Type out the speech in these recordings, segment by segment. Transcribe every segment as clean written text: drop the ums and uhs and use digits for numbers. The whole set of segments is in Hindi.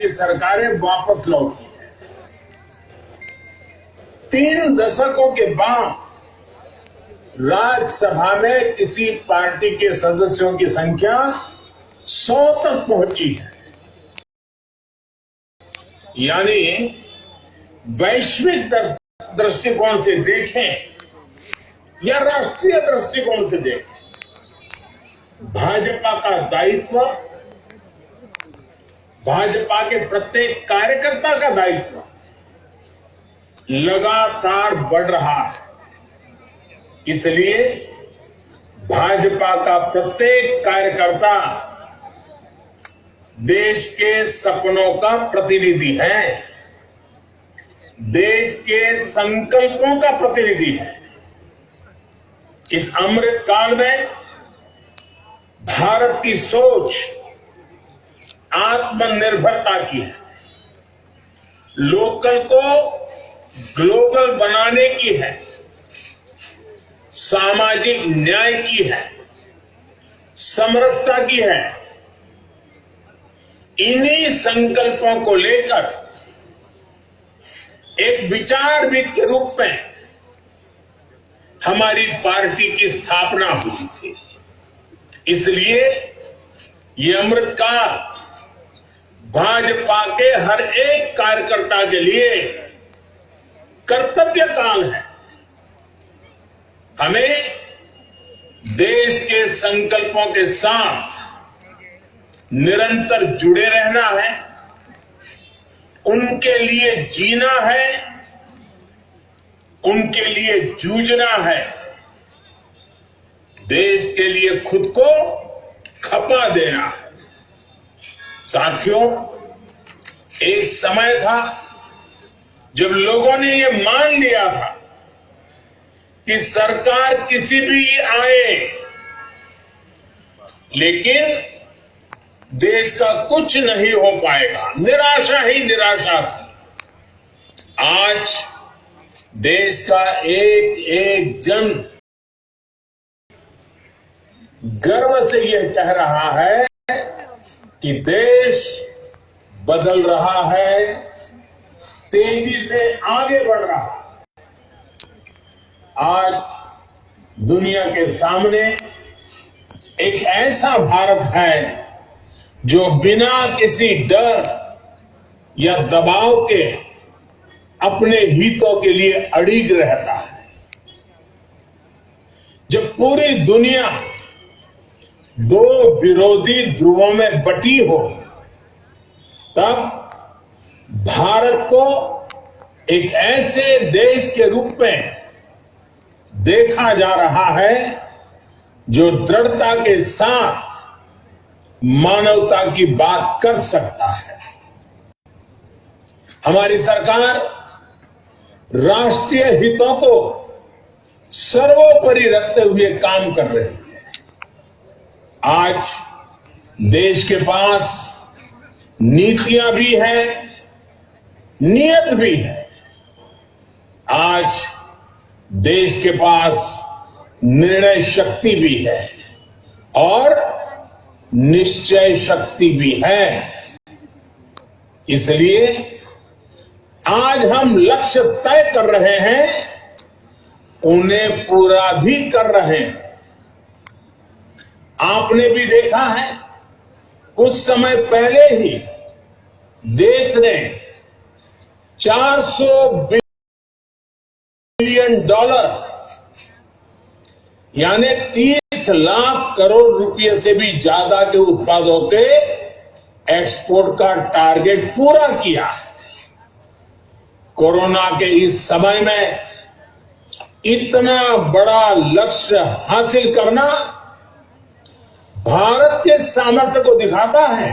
सरकारें वापस लौटी हैं। 3 दशकों के बाद राज्यसभा में किसी पार्टी के सदस्यों की संख्या 100 तक पहुंची है। यानी वैश्विक दृष्टिकोण से देखें या राष्ट्रीय दृष्टिकोण से देखें, भाजपा का दायित्व, भाजपा के प्रत्येक कार्यकर्ता का दायित्व लगातार बढ़ रहा है। इसलिए भाजपा का प्रत्येक कार्यकर्ता देश के सपनों का प्रतिनिधि है, देश के संकल्पों का प्रतिनिधि है। इस अमृत काल में भारत की सोच आत्मनिर्भरता की है, लोकल को ग्लोबल बनाने की है, सामाजिक न्याय की है, समरसता की है। इन्हीं संकल्पों को लेकर एक विचारविद के रूप में हमारी पार्टी की स्थापना हुई थी। इसलिए ये अमृत काल भाजपा के हर एक कार्यकर्ता के लिए कर्तव्य काल है। हमें देश के संकल्पों के साथ निरंतर जुड़े रहना है, उनके लिए जीना है, उनके लिए जूझना है, देश के लिए खुद को खपा देना है। साथियों, एक समय था जब लोगों ने ये मान लिया था कि सरकार किसी भी आए, लेकिन देश का कुछ नहीं हो पाएगा, निराशा ही निराशा थी। आज देश का एक एक जन गर्व से यह कह रहा है कि देश बदल रहा है, तेजी से आगे बढ़ रहा है। आज दुनिया के सामने एक ऐसा भारत है जो बिना किसी डर या दबाव के अपने हितों के लिए अड़िग रहता है। जब पूरी दुनिया दो विरोधी ध्रुवों में बटी हो, तब भारत को एक ऐसे देश के रूप में देखा जा रहा है जो दृढ़ता के साथ मानवता की बात कर सकता है। हमारी सरकार राष्ट्रीय हितों को सर्वोपरि रखते हुए काम कर रही है। आज देश के पास नीतियां भी हैं, नियत भी है। आज देश के पास निर्णय शक्ति भी है और निश्चय शक्ति भी है। इसलिए आज हम लक्ष्य तय कर रहे हैं, उन्हें पूरा भी कर रहे हैं। आपने भी देखा है, कुछ समय पहले ही देश ने $400 बिलियन यानी 30 लाख करोड़ रुपए से भी ज्यादा के उत्पादों के एक्सपोर्ट का टारगेट पूरा किया। कोरोना के इस समय में इतना बड़ा लक्ष्य हासिल करना भारत के सामर्थ्य को दिखाता है।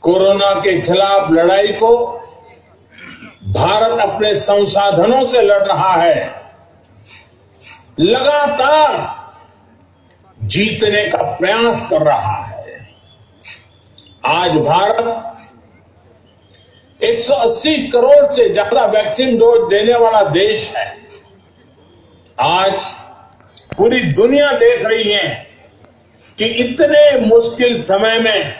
कोरोना के खिलाफ लड़ाई को भारत अपने संसाधनों से लड़ रहा है, लगातार जीतने का प्रयास कर रहा है। आज भारत 180 करोड़ से ज्यादा वैक्सीन डोज देने वाला देश है। आज पूरी दुनिया देख रही है कि इतने मुश्किल समय में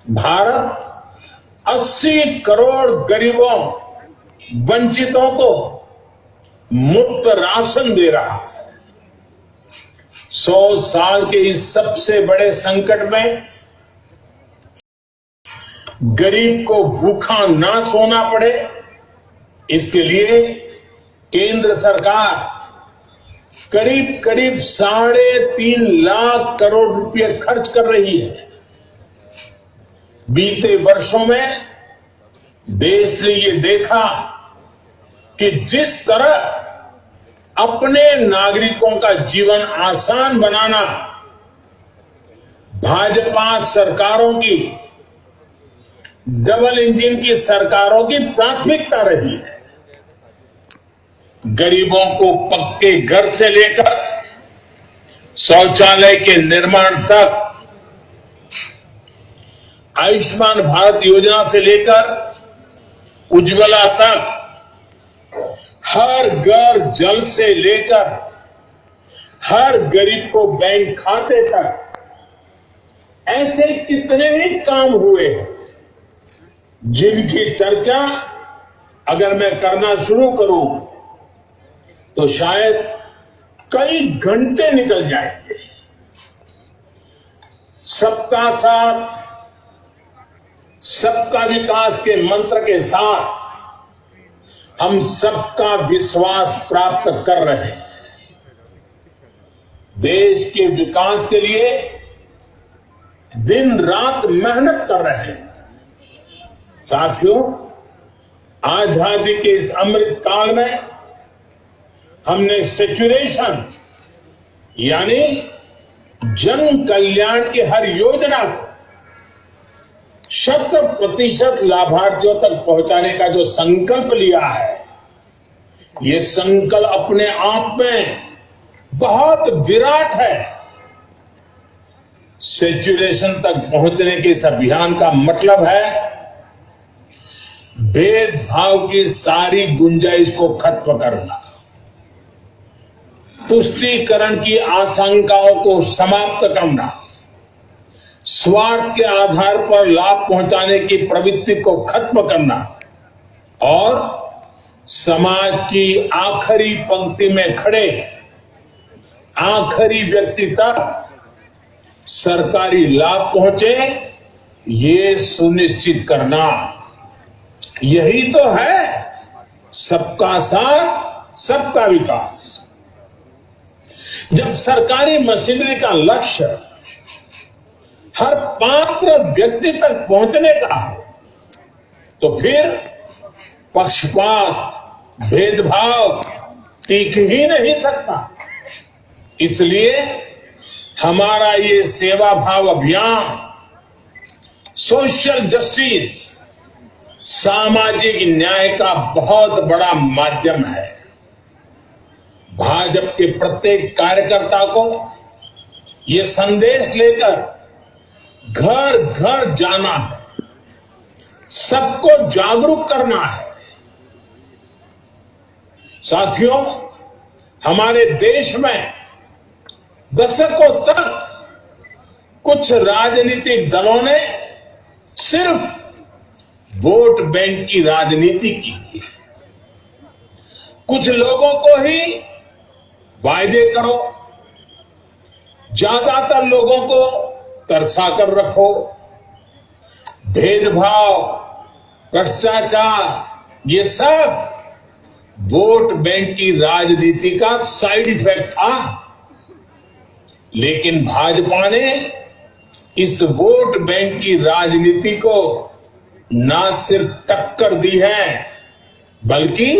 भारत 80 करोड़ गरीबों, वंचितों को मुफ्त राशन दे रहा है। 100 साल के इस सबसे बड़े संकट में गरीब को भूखा ना सोना पड़े, इसके लिए केंद्र सरकार करीब करीब 3.5 लाख करोड़ रुपए खर्च कर रही है। बीते वर्षों में देश ने ये देखा कि जिस तरह अपने नागरिकों का जीवन आसान बनाना भाजपा सरकारों की, डबल इंजन की सरकारों की प्राथमिकता रही है। गरीबों को पक्के घर से लेकर शौचालय के निर्माण तक, आयुष्मान भारत योजना से लेकर उज्ज्वला तक, हर घर जल से लेकर हर गरीब को बैंक खाते तक, ऐसे कितने ही काम हुए जिनकी चर्चा अगर मैं करना शुरू करूं तो शायद कई घंटे निकल जाएंगे। सबका साथ, सबका विकास के मंत्र के साथ हम सबका विश्वास प्राप्त कर रहे हैं। देश के विकास के लिए दिन रात मेहनत कर रहे हैं। साथियों, आजादी के इस अमृत काल में हमने सेचुरेशन यानी जन कल्याण की हर योजना को 100% लाभार्थियों तक पहुंचाने का जो संकल्प लिया है, ये संकल्प अपने आप में बहुत विराट है। सेचुरेशन तक पहुंचने के इस अभियान का मतलब है भेदभाव की सारी गुंजाइश को खत्म करना, तुष्टीकरण की आशंकाओं को समाप्त करना, स्वार्थ के आधार पर लाभ पहुंचाने की प्रवृत्ति को खत्म करना और समाज की आखिरी पंक्ति में खड़े आखिरी व्यक्ति तक सरकारी लाभ पहुंचे, ये सुनिश्चित करना। यही तो है सबका साथ, सबका विकास। जब सरकारी मशीनरी का लक्ष्य हर पात्र व्यक्ति तक पहुंचने का हो, तो फिर पक्षपात, भेदभाव टिक ही नहीं सकता। इसलिए हमारा ये सेवा भाव अभियान सोशल जस्टिस, सामाजिक न्याय का बहुत बड़ा माध्यम है। भाजपा के प्रत्येक कार्यकर्ता को ये संदेश लेकर घर घर जाना है, सबको जागरूक करना है। साथियों, हमारे देश में दशकों तक कुछ राजनीतिक दलों ने सिर्फ वोट बैंक की राजनीति की। कुछ लोगों को ही वायदे करो, ज्यादातर लोगों को तरसा कर रखो। भेदभाव, भ्रष्टाचार, ये सब वोट बैंक की राजनीति का साइड इफेक्ट था। लेकिन भाजपा ने इस वोट बैंक की राजनीति को न सिर्फ टक्कर दी है, बल्कि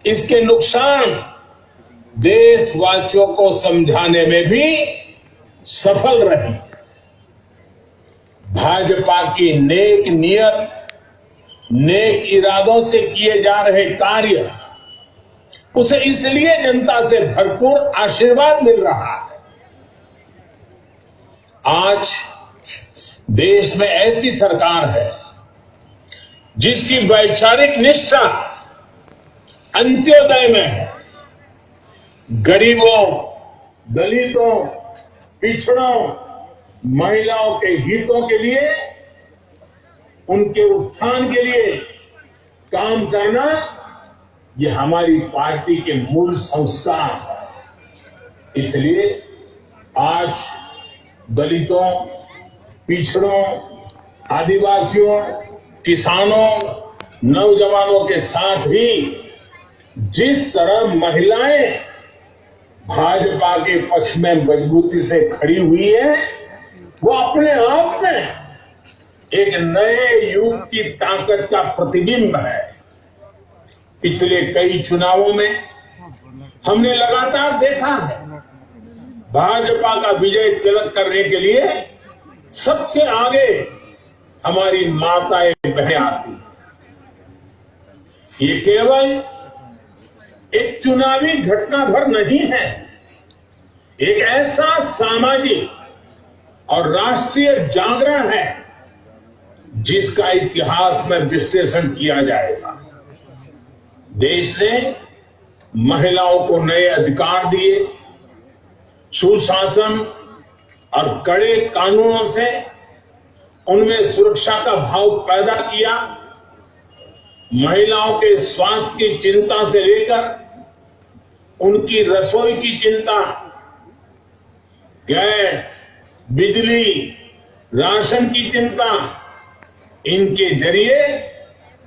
इसके नुकसान देशवासियों को समझाने में भी सफल रही। भाजपा की नेक नियत, नेक इरादों से किए जा रहे कार्य, उसे इसलिए जनता से भरपूर आशीर्वाद मिल रहा है। आज देश में ऐसी सरकार है जिसकी वैचारिक निष्ठा अंत्योदय में है। गरीबों, दलितों, पिछड़ों, महिलाओं के हितों के लिए उनके उत्थान के लिए काम करना, ये हमारी पार्टी के मूल संस्कार है। इसलिए आज दलितों, पिछड़ों, आदिवासियों, किसानों, नौजवानों के साथ ही जिस तरह महिलाएं भाजपा के पक्ष में मजबूती से खड़ी हुई है, वो अपने आप में एक नए युग की ताकत का प्रतिबिंब है। पिछले कई चुनावों में हमने लगातार देखा है, भाजपा का विजय तिलक करने के लिए सबसे आगे हमारी माताएं बहनें आती हैं। ये केवल एक चुनावी घटना भर नहीं है, एक ऐसा सामाजिक और राष्ट्रीय जागरण है जिसका इतिहास में विश्लेषण किया जाएगा। देश ने महिलाओं को नए अधिकार दिए, सुशासन और कड़े कानूनों से उनमें सुरक्षा का भाव पैदा किया। महिलाओं के स्वास्थ्य की चिंता से लेकर उनकी रसोई की चिंता, गैस, बिजली, राशन की चिंता, इनके जरिए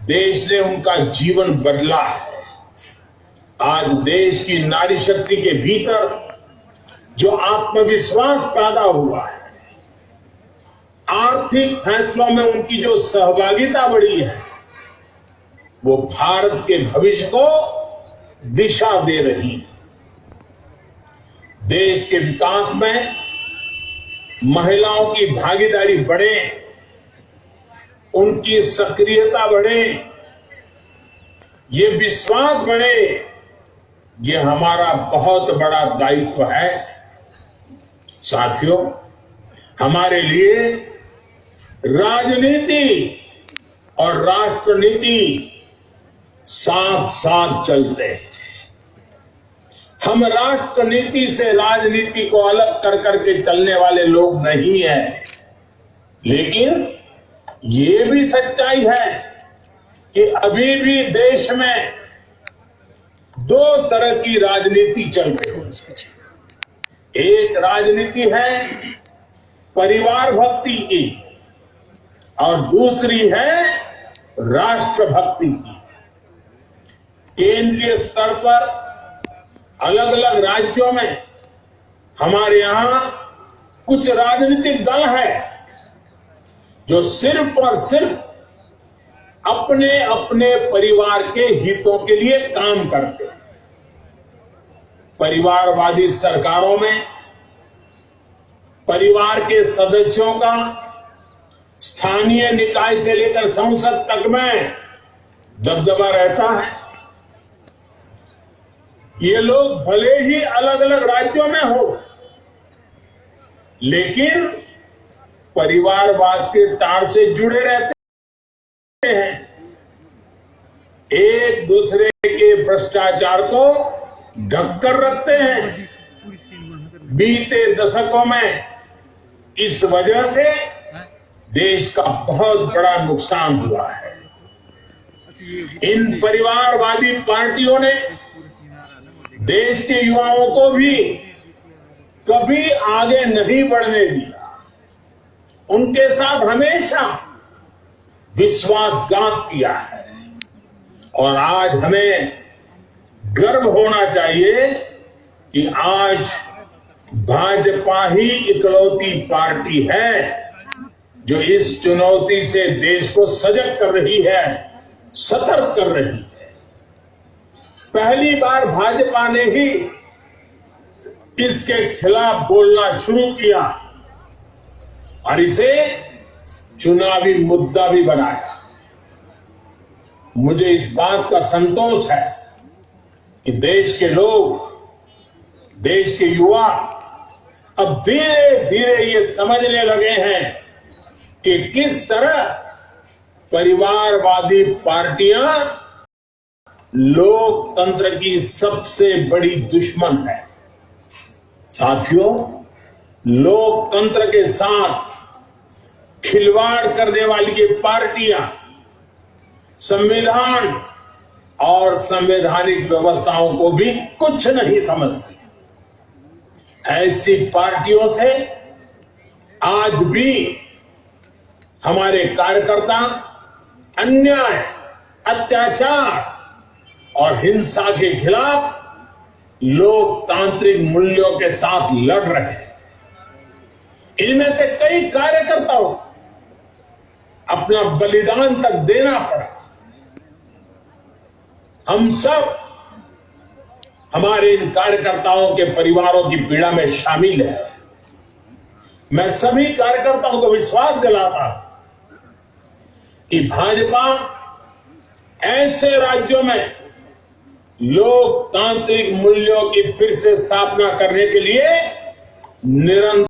देश ने उनका जीवन बदला है। आज देश की नारी शक्ति के भीतर जो आत्मविश्वास पैदा हुआ है, आर्थिक फैसलों में उनकी जो सहभागिता बढ़ी है, वो भारत के भविष्य को दिशा दे रही है। देश के विकास में महिलाओं की भागीदारी बढ़े, उनकी सक्रियता बढ़े, ये विश्वास बढ़े, ये हमारा बहुत बड़ा दायित्व है। साथियों, हमारे लिए राजनीति और राष्ट्रनीति साथ साथ चलते हैं। हम राष्ट्रनीति से राजनीति को अलग कर करके चलने वाले लोग नहीं हैं, लेकिन ये भी सच्चाई है कि अभी भी देश में दो तरह की राजनीति चल रही है। एक राजनीति है परिवार भक्ति की और दूसरी है राष्ट्र भक्ति की। केंद्रीय स्तर पर अलग अलग राज्यों में हमारे यहां कुछ राजनीतिक दल हैं जो सिर्फ और सिर्फ अपने अपने परिवार के हितों के लिए काम करते हैं। परिवारवादी सरकारों में परिवार के सदस्यों का स्थानीय निकाय से लेकर संसद तक में दबदबा रहता है। ये लोग भले ही अलग अलग राज्यों में हो, लेकिन परिवारवाद के तार से जुड़े रहते हैं। एक दूसरे के भ्रष्टाचार को ढककर रखते हैं। बीते दशकों में इस वजह से देश का बहुत बड़ा नुकसान हुआ है। इन परिवारवादी पार्टियों ने देश के युवाओं को भी कभी आगे नहीं बढ़ने दिया। उनके साथ हमेशा विश्वासघात किया है और आज हमें गर्व होना चाहिए कि आज भाजपा ही इकलौती पार्टी है जो इस चुनौती से देश को सजग कर रही है, सतर्क कर रही है। पहली बार भाजपा ने ही इसके खिलाफ बोलना शुरू किया और इसे चुनावी मुद्दा भी बनाया। मुझे इस बात का संतोष है कि देश के लोग, देश के युवा अब धीरे धीरे ये समझने लगे हैं कि किस तरह परिवारवादी पार्टियां लोकतंत्र की सबसे बड़ी दुश्मन है। साथियों, लोकतंत्र के साथ खिलवाड़ करने वाली ये पार्टियां संविधान और संवैधानिक व्यवस्थाओं को भी कुछ नहीं समझती। ऐसी पार्टियों से आज भी हमारे कार्यकर्ता अन्याय, अत्याचार और हिंसा के खिलाफ लोकतांत्रिक मूल्यों के साथ लड़ रहे हैं। इनमें से कई कार्यकर्ताओं अपना बलिदान तक देना पड़ा। हम सब हमारे इन कार्यकर्ताओं के परिवारों की पीड़ा में शामिल हैं। मैं सभी कार्यकर्ताओं को विश्वास दिलाता हूं कि भाजपा ऐसे राज्यों में लोकतांत्रिक मूल्यों की फिर से स्थापना करने के लिए निरंतर